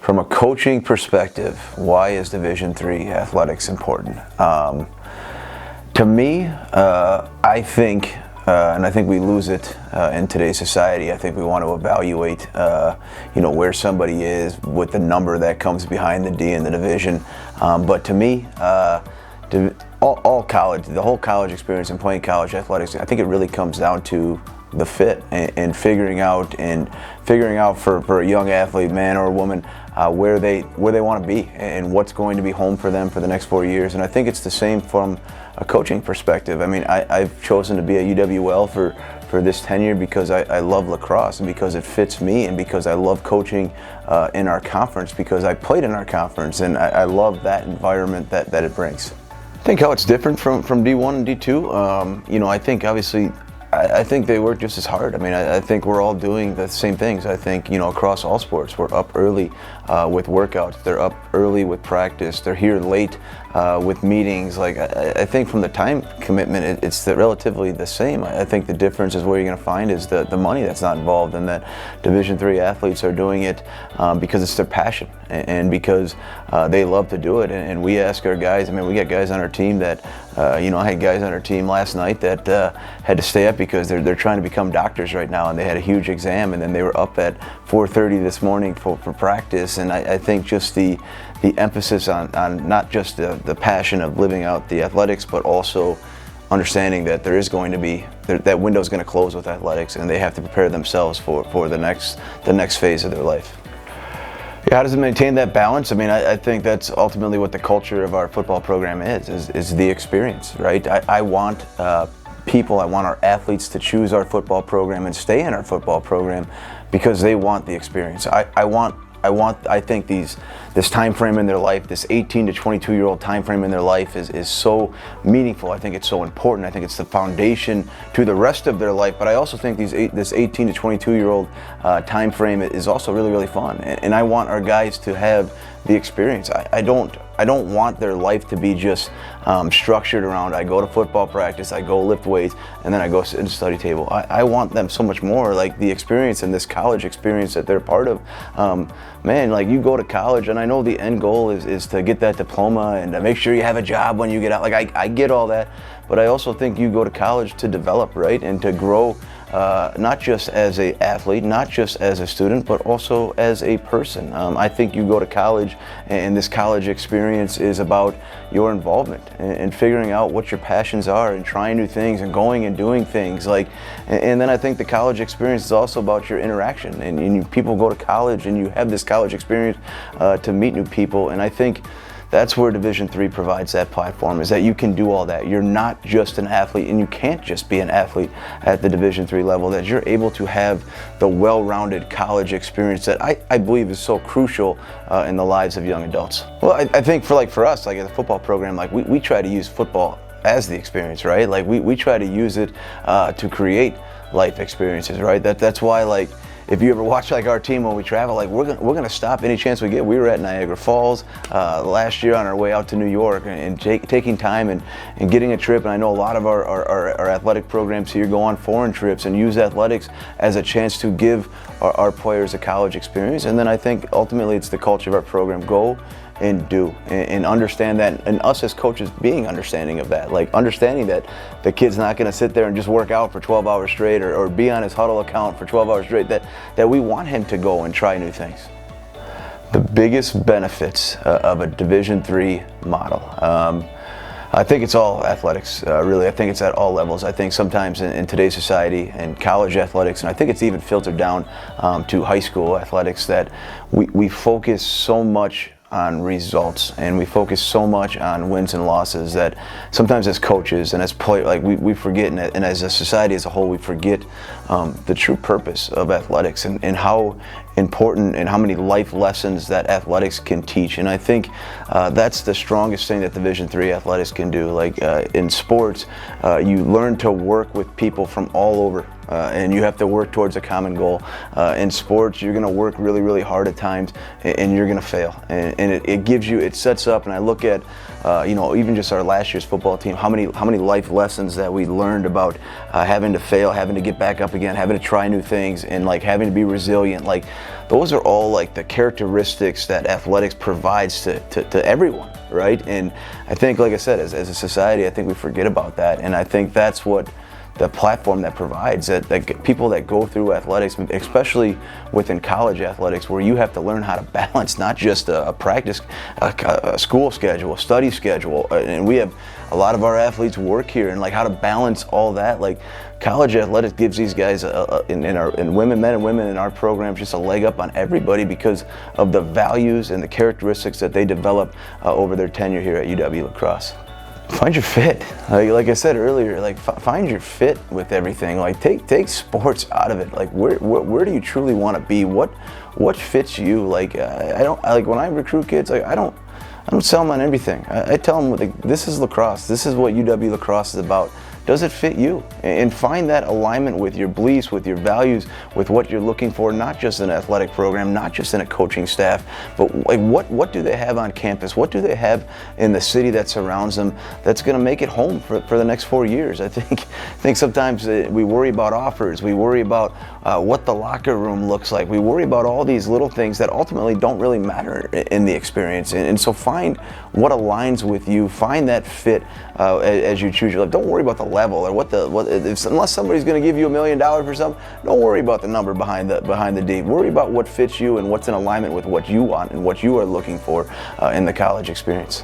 From a coaching perspective, why is Division III athletics important? To me, I think, and I think we lose it in today's society. I think we want to evaluate, where somebody is with the number that comes behind the D in the division. But to me, all college, the whole college experience and playing college athletics, I think it really comes down to the fit and figuring out for a young athlete, man or woman, where they want to be and what's going to be home for them for the next 4 years. And I think it's the same from a coaching perspective. I mean, I've chosen to be at UWL for this tenure because I love lacrosse and because it fits me and because I love coaching in our conference, because I played in our conference and I love that environment that it brings. I think how it's different from D1 and D2, I think obviously I think they work just as hard. I mean, I think we're all doing the same things. I think, across all sports, we're up early with workouts. They're up early with practice. They're here late with meetings. Like, I think from the time commitment, it's relatively the same. I think the difference is where you're going to find is the money that's not involved, and that Division III athletes are doing it because it's their passion and because they love to do it. And we ask our guys, we got guys on our team that, I had guys on our team last night that had to stay up because they're trying to become doctors right now, and they had a huge exam, and then they were up at 4:30 this morning for practice. And I think just the emphasis on not just the passion of living out the athletics, but also understanding that there is going to be that window's going to close with athletics, and they have to prepare themselves for the next phase of their life. How does it maintain that balance? I think that's ultimately what the culture of our football program is the experience, right? I want people, I want our athletes to choose our football program and stay in our football program because they want the experience. I think this time frame in their life, this 18 to 22-year-old time frame in their life is so meaningful. I think it's so important. I think it's the foundation to the rest of their life. But I also think this 18 to 22-year-old time frame is also really, really fun. And I want our guys to have the experience. I don't want their life to be just structured around, I go to football practice, I go lift weights, and then I go sit at the study table. I want them so much more, like the experience and this college experience that they're part of. Like you go to college, and I know the end goal is to get that diploma and to make sure you have a job when you get out. Like I get all that, but I also think you go to college to develop, right, and to grow. Not just as an athlete, not just as a student, but also as a person. I think you go to college, and this college experience is about your involvement and figuring out what your passions are and trying new things and going and doing things. And then I think the college experience is also about your interaction. And people go to college, and you have this college experience to meet new people. And I think that's where Division III provides that platform, is that you can do all that. You're not just an athlete, and you can't just be an athlete at the Division III level, that you're able to have the well-rounded college experience that I believe is so crucial in the lives of young adults. Well, I think for us, like as a football program, like we try to use football as the experience, right? Like we try to use it to create life experiences, right? That's why, like, if you ever watch like our team when we travel, like we're gonna stop any chance we get. We were at Niagara Falls last year on our way out to New York, and taking time and getting a trip. And I know a lot of our athletic programs here go on foreign trips and use athletics as a chance to give our players a college experience. And then I think ultimately it's the culture of our program. Go and do and understand that, and us as coaches being understanding of that, like understanding that the kid's not going to sit there and just work out for 12 hours straight or be on his huddle account for 12 hours straight, that we want him to go and try new things. The biggest benefits of a Division III model, I think it's all athletics, really. I think it's at all levels. I think sometimes in today's society and college athletics, and I think it's even filtered down to high school athletics, that we focus so much on results, and we focus so much on wins and losses that sometimes as coaches and as players, like we forget, and as a society as a whole, we forget the true purpose of athletics and how important and how many life lessons that athletics can teach. And I think that's the strongest thing that Division III athletics can do. Like in sports, you learn to work with people from all over. And you have to work towards a common goal. In sports, you're going to work really, really hard at times, and you're going to fail. And it sets up. And I look at, even just our last year's football team, how many life lessons that we learned about having to fail, having to get back up again, having to try new things, and like having to be resilient. Like those are all like the characteristics that athletics provides to everyone, right? And I think, like I said, as a society, I think we forget about that, and I think that's what the platform that provides, that people that go through athletics, especially within college athletics, where you have to learn how to balance not just a practice, a school schedule, a study schedule, and we have a lot of our athletes work here, and like how to balance all that. Like college athletics gives these guys in women, men and women in our programs just a leg up on everybody because of the values and the characteristics that they develop over their tenure here at UW-La Crosse. Find your fit. Like I said earlier, like find your fit with everything. Like take sports out of it. Like where do you truly want to be? What fits you? Like I don't like when I recruit kids. Like I don't sell them on everything. I tell them, like, this is lacrosse. This is what UW-La Crosse is about. Does it fit you? And find that alignment with your beliefs, with your values, with what you're looking for, not just in an athletic program, not just in a coaching staff, but like what do they have on campus? What do they have in the city that surrounds them that's going to make it home for the next 4 years? I think sometimes we worry about offers. We worry about what the locker room looks like. We worry about all these little things that ultimately don't really matter in the experience. And so find what aligns with you. Find that fit as you choose your life. Don't worry about the level or unless somebody's going to give you $1 million for something. Don't worry about the number behind the D. Worry about what fits you and what's in alignment with what you want and what you are looking for in the college experience.